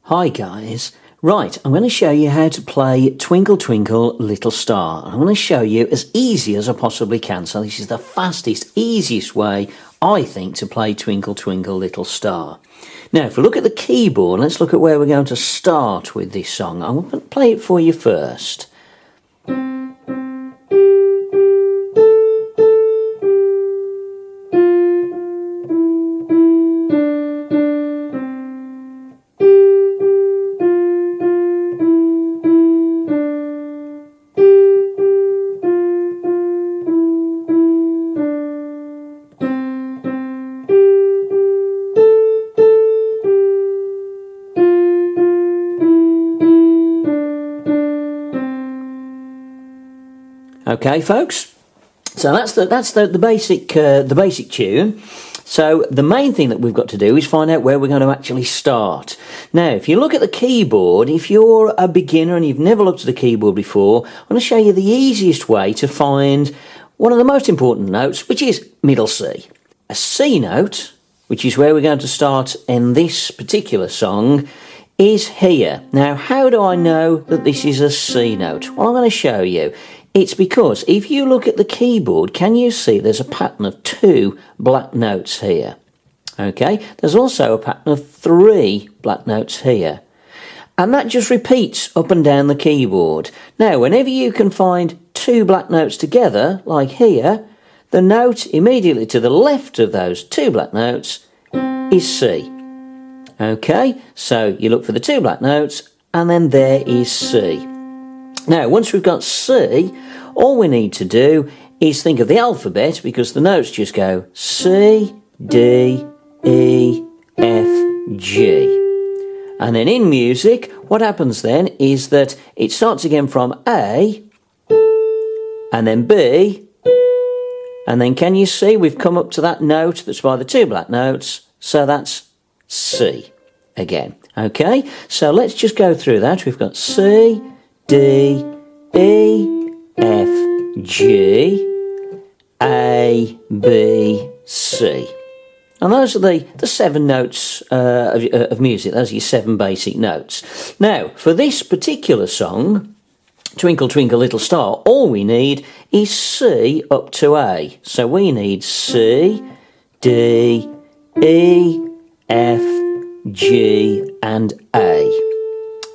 Hi guys. Right, I'm going to show you how to play Twinkle Twinkle Little Star. I'm going to show you as easy as I possibly can. So this is the fastest, easiest way, I think, to play Twinkle Twinkle Little Star. Now, if we look at the keyboard, let's look at where we're going to start with this song. I'm going to play it for you first. Okay, folks. So that's the basic tune. So the main thing that we've got to do is find out where we're going to actually start. Now, if you look at the keyboard, if you're a beginner and you've never looked at a keyboard before, I'm going to show you the easiest way to find one of the most important notes, which is middle C. A C note, which is where we're going to start in this particular song, is here. Now, how do I know that this is a C note? Well, I'm going to show you. It's because if you look at the keyboard, can you see there's a pattern of 2 black notes here? Okay, there's also a pattern of 3 black notes here. And that just repeats up and down the keyboard. Now, whenever you can find 2 black notes together, like here, the note immediately to the left of those 2 black notes is C. Okay, so you look for the 2 black notes, and then there is C. Now, once we've got C, all we need to do is think of the alphabet, because the notes just go C, D, E, F, G. And then in music, what happens then is that it starts again from A, and then B, and then can you see we've come up to that note that's by the 2 black notes, so that's C again. Okay, so let's just go through that. We've got C, D, E, F, G, A, B, C. And those are the 7 notes of music. Those are your 7 basic notes. Now, for this particular song, Twinkle Twinkle Little Star, all we need is C up to A. So we need C, D, E, F, G, and A.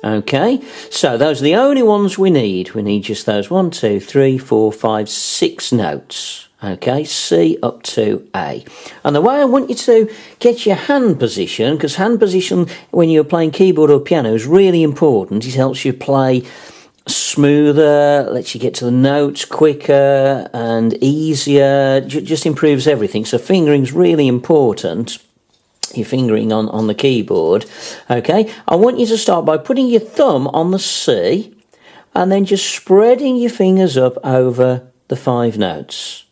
Okay, so those are the only ones we need. We need just those 1, 2, 3, 4, 5, 6 notes. Okay, C up to A. And the way I want you to get your hand position, because hand position when you're playing keyboard or piano is really important. It helps you play smoother, lets you get to the notes quicker and easier, just improves everything. So fingering's really important. Your fingering on the keyboard. Okay, I want you to start by putting your thumb on the C and then just spreading your fingers up over the 5 notes.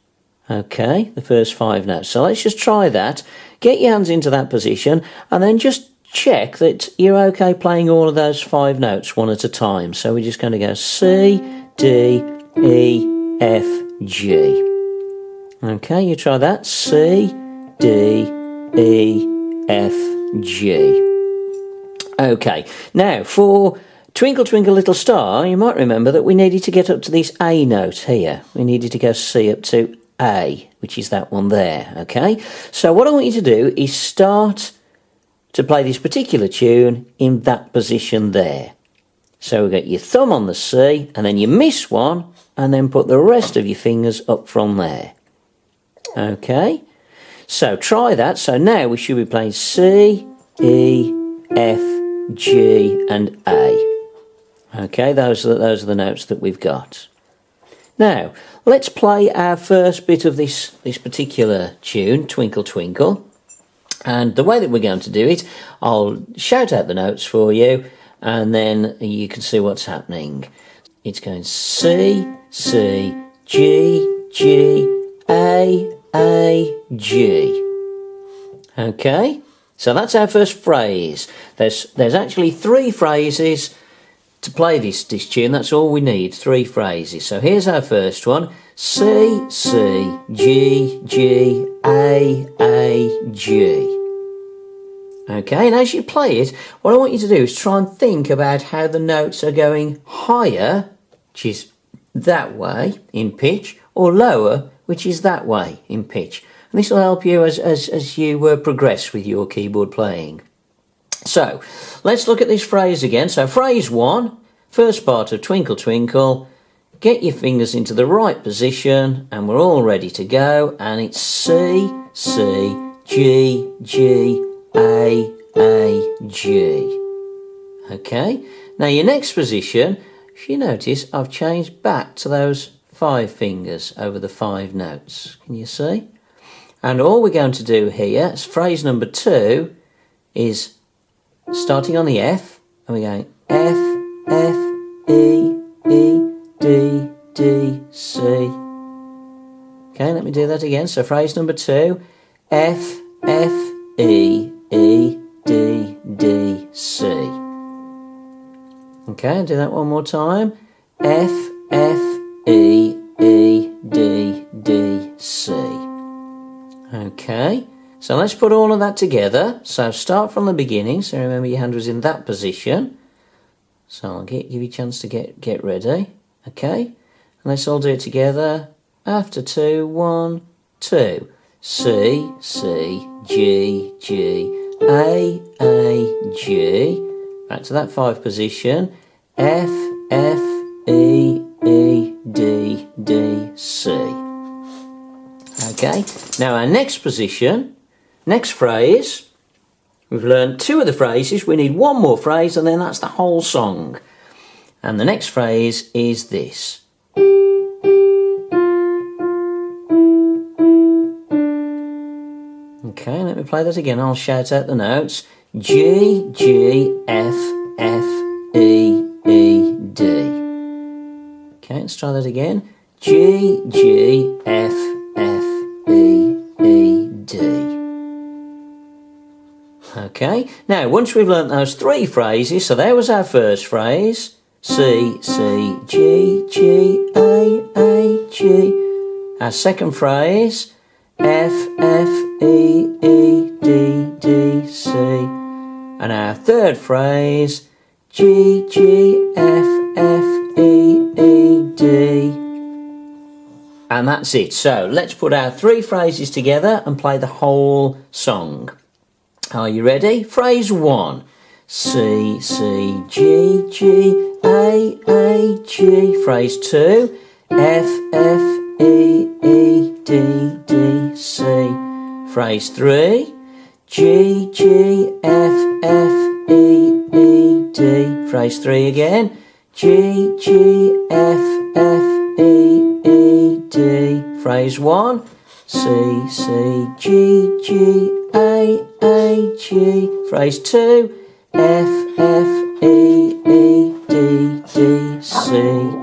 Okay, the first 5 notes. So let's just try that. Get your hands into that position and then just check that you're okay playing all of those 5 notes one at a time. So we're just going to go C, D, E, F, G. Okay, you try that. C, D, E, F, G. Okay, now for Twinkle Twinkle Little Star, you might remember that we needed to get up to this A note here. We needed to go C up to A, which is that one there, okay? So what I want you to do is start to play this particular tune in that position there. So we get your thumb on the C, and then you miss one, and then put the rest of your fingers up from there. Okay? So try that. So now we should be playing C, E, F, G, and A. Okay, those are the notes that we've got. Now, let's play our first bit of this particular tune, Twinkle Twinkle. And the way that we're going to do it, I'll shout out the notes for you, and then you can see what's happening. It's going C, C, G, G, A, G. Okay, so that's our first phrase. There's actually 3 phrases to play this tune. That's all we need, 3 phrases. So here's our first one. C, C, G, G, A, G. Okay, and as you play it, what I want you to do is try and think about how the notes are going higher, which is that way in pitch, or lower, which is that way in pitch. And this will help you as you progress with your keyboard playing. So, let's look at this phrase again. So, phrase 1, first part of Twinkle Twinkle. Get your fingers into the right position, and we're all ready to go. And it's C, C, G, G, A, G. Okay, now your next position, if you notice, I've changed back to those 5 fingers over the 5 notes. Can you see? And all we're going to do here, phrase number 2, is starting on the F, and we're going F, F, E, E, D, D, C. Okay, let me do that again. So phrase number 2, F, F, E, E, D, D, C. Okay, do that one more time. F, F, E, E, D, D, C. Okay, so let's put all of that together. So start from the beginning. So remember your hand was in that position. So I'll give you a chance to get ready. Okay, and let's all do it together. After 2, 1, 2. C, C, G, G, A, G. Back to that 5 position. F, F, E, E, D, D, C. Okay, now our next position, next phrase, we've learned 2 of the phrases. We need 1 more phrase, and then that's the whole song. And the next phrase is this. Okay, let me play that again. I'll shout out the notes. G, G, F, F, E, E, D. Okay, let's try that again. G, G, F, F, E, E, D. Okay, now once we've learnt those 3 phrases, so there was our first phrase. C, C, G, G, A, G. Our second phrase, F, F, E, E, D, D, C. And our third phrase, G, G, F, F, E, E, D. And that's it. So let's put our 3 phrases together and play the whole song. Are you ready? Phrase 1. C, C, G, G, A, G. Phrase 2. F, F, E, E, D, D, C. Phrase 3. G, G, F, F, E, E, D. Phrase 3 again. G, G, F, F, E, E, D. Phrase 1. C, C, G, G, A, G. Phrase 2. F, F, E, E, D, D, C.